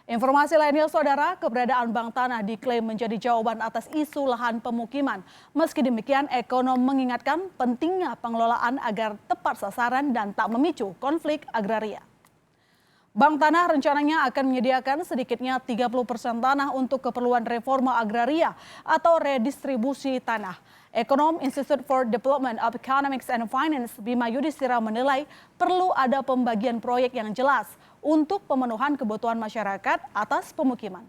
Informasi lainnya, saudara, keberadaan bank tanah diklaim menjadi jawaban atas isu lahan pemukiman. Meski demikian, ekonom mengingatkan pentingnya pengelolaan agar tepat sasaran dan tak memicu konflik agraria. Bank Tanah rencananya akan menyediakan sedikitnya 30% tanah untuk keperluan reforma agraria atau redistribusi tanah. Ekonom Institute for Development of Economics and Finance Bima Yudhistira menilai perlu ada pembagian proyek yang jelas untuk pemenuhan kebutuhan masyarakat atas pemukiman.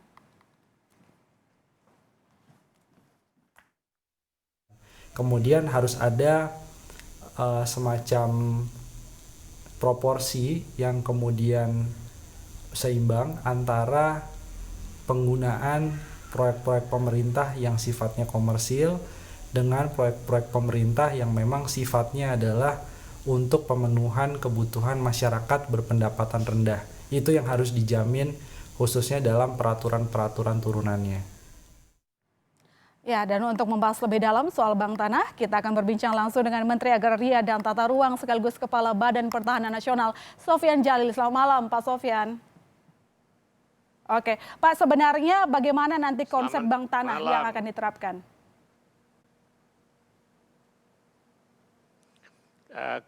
Kemudian harus ada semacam proporsi yang kemudian seimbang antara penggunaan proyek-proyek pemerintah yang sifatnya komersil dengan proyek-proyek pemerintah yang memang sifatnya adalah untuk pemenuhan kebutuhan masyarakat berpendapatan rendah. Itu yang harus dijamin khususnya dalam peraturan-peraturan turunannya. Ya, dan untuk membahas lebih dalam soal Bank Tanah, kita akan berbincang langsung dengan Menteri Agraria dan Tata Ruang sekaligus Kepala Badan Pertahanan Nasional, Sofyan Djalil. Selamat malam, Pak Sofyan. Oke, Pak, sebenarnya bagaimana nanti konsep Bank Tanah yang akan diterapkan?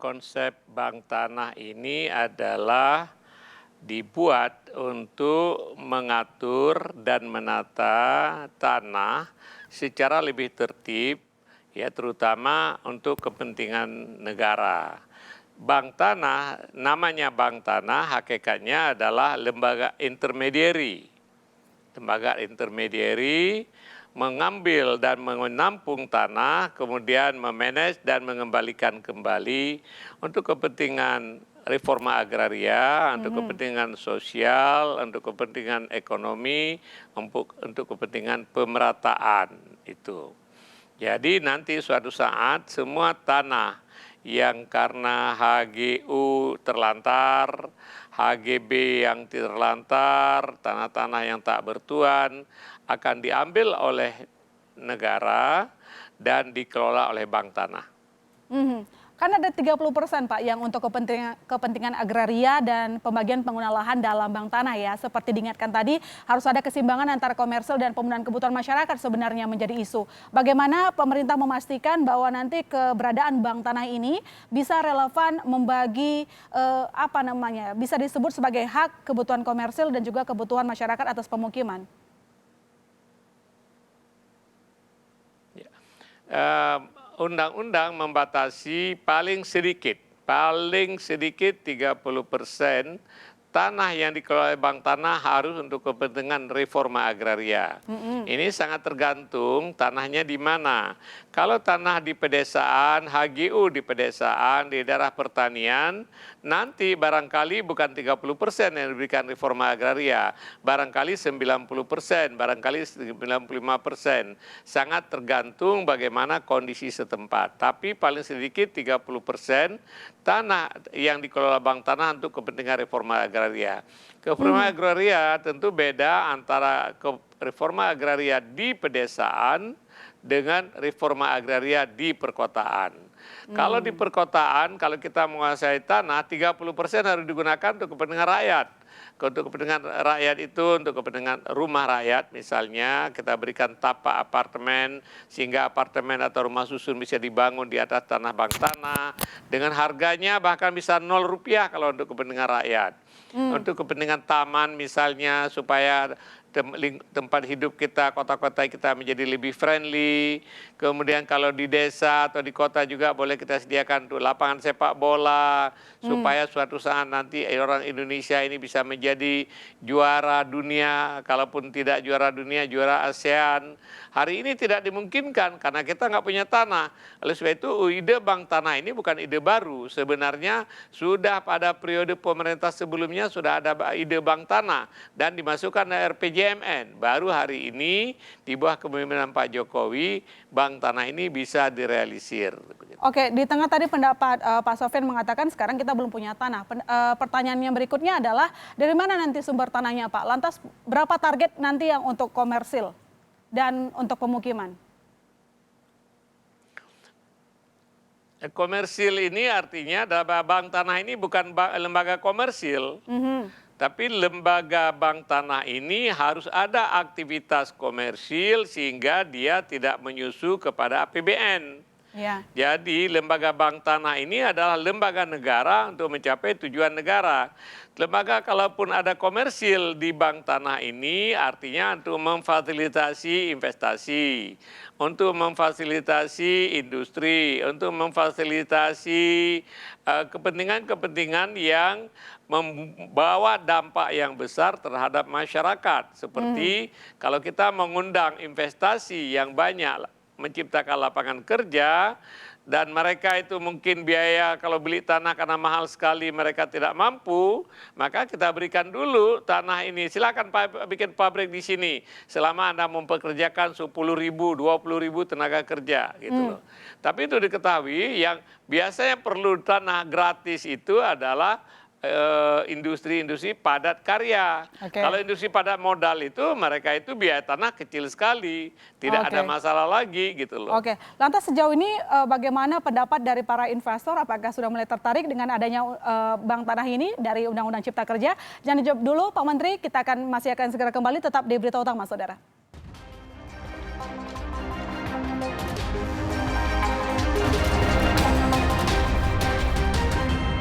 Konsep bank tanah ini adalah dibuat untuk mengatur dan menata tanah secara lebih tertib, ya terutama untuk kepentingan negara. Bank tanah, namanya bank tanah, hakikatnya adalah lembaga intermediary. Lembaga intermediary mengambil dan menampung tanah, kemudian memanage dan mengembalikan kembali untuk kepentingan reforma agraria, untuk kepentingan sosial, untuk kepentingan ekonomi, untuk kepentingan pemerataan itu. Jadi nanti suatu saat semua tanah yang karena HGU terlantar, HGB yang terlantar, tanah-tanah yang tak bertuan akan diambil oleh negara dan dikelola oleh bank tanah. Kan ada 30% Pak yang untuk kepentingan agraria dan pembagian pengguna lahan dalam bank tanah ya. Seperti diingatkan tadi harus ada keseimbangan antara komersil dan pemenuhan kebutuhan masyarakat sebenarnya menjadi isu. Bagaimana pemerintah memastikan bahwa nanti keberadaan bank tanah ini bisa relevan membagi bisa disebut sebagai hak kebutuhan komersil dan juga kebutuhan masyarakat atas pemukiman? Undang-undang membatasi paling sedikit 30% tanah yang dikelola bank tanah harus untuk kepentingan reforma agraria. Ini sangat tergantung tanahnya di mana. Kalau tanah di pedesaan, HGU di pedesaan, di daerah pertanian, nanti barangkali bukan 30% yang diberikan reforma agraria, barangkali 90%, barangkali 95%. Sangat tergantung bagaimana kondisi setempat. Tapi paling sedikit 30% tanah yang dikelola bank tanah untuk kepentingan reforma agraria. Reforma agraria tentu beda antara reforma agraria di pedesaan dengan reforma agraria di perkotaan. Kalau di perkotaan, kalau kita menguasai tanah, 30% harus digunakan untuk kepentingan rakyat. Untuk kepentingan rakyat itu, untuk kepentingan rumah rakyat misalnya, kita berikan tapak apartemen, sehingga apartemen atau rumah susun bisa dibangun di atas tanah bank tanah, dengan harganya bahkan bisa Rp0 kalau untuk kepentingan rakyat. Untuk kepentingan taman misalnya, supaya tempat hidup kita, kota-kota kita menjadi lebih friendly. Kemudian kalau di desa atau di kota juga boleh kita sediakan untuk lapangan sepak bola, supaya suatu saat nanti orang Indonesia ini bisa menjadi juara dunia, kalaupun tidak juara dunia, juara ASEAN. Hari ini tidak dimungkinkan karena kita nggak punya tanah. Oleh sebab itu ide bank tanah ini bukan ide baru. Sebenarnya sudah pada periode pemerintah sebelumnya sudah ada ide bank tanah dan dimasukkan RPJMN. Baru hari ini di bawah kepemimpinan Pak Jokowi, bank tanah ini bisa direalisir. Oke, di tengah tadi pendapat Pak Sofyan mengatakan sekarang kita belum punya tanah. Pertanyaannya berikutnya adalah dari mana nanti sumber tanahnya Pak? Lantas berapa target nanti yang untuk komersil dan untuk pemukiman? Komersil ini artinya bank tanah ini bukan lembaga komersil. Tapi lembaga bank tanah ini harus ada aktivitas komersil sehingga dia tidak menyusu kepada APBN. Ya. Jadi lembaga bank tanah ini adalah lembaga negara untuk mencapai tujuan negara. Lembaga kalaupun ada komersil di bank tanah ini artinya untuk memfasilitasi investasi, untuk memfasilitasi industri, untuk memfasilitasi kepentingan-kepentingan yang membawa dampak yang besar terhadap masyarakat. Seperti kalau kita mengundang investasi yang banyak, menciptakan lapangan kerja, dan mereka itu mungkin biaya kalau beli tanah karena mahal sekali mereka tidak mampu, maka kita berikan dulu tanah ini. Silakan bikin pabrik di sini selama Anda mempekerjakan 10.000, 20.000 tenaga kerja gitu loh. Tapi itu diketahui yang biasanya perlu tanah gratis itu adalah industri-industri padat karya. Kalau industri padat modal itu mereka itu biaya tanah kecil sekali, tidak ada masalah lagi gitu loh. Oke, lantas sejauh ini bagaimana pendapat dari para investor? Apakah sudah mulai tertarik dengan adanya bank tanah ini dari Undang-Undang Cipta Kerja? Jangan dijawab dulu Pak Menteri, kita masih akan segera kembali tetap di Berita Utama Saudara.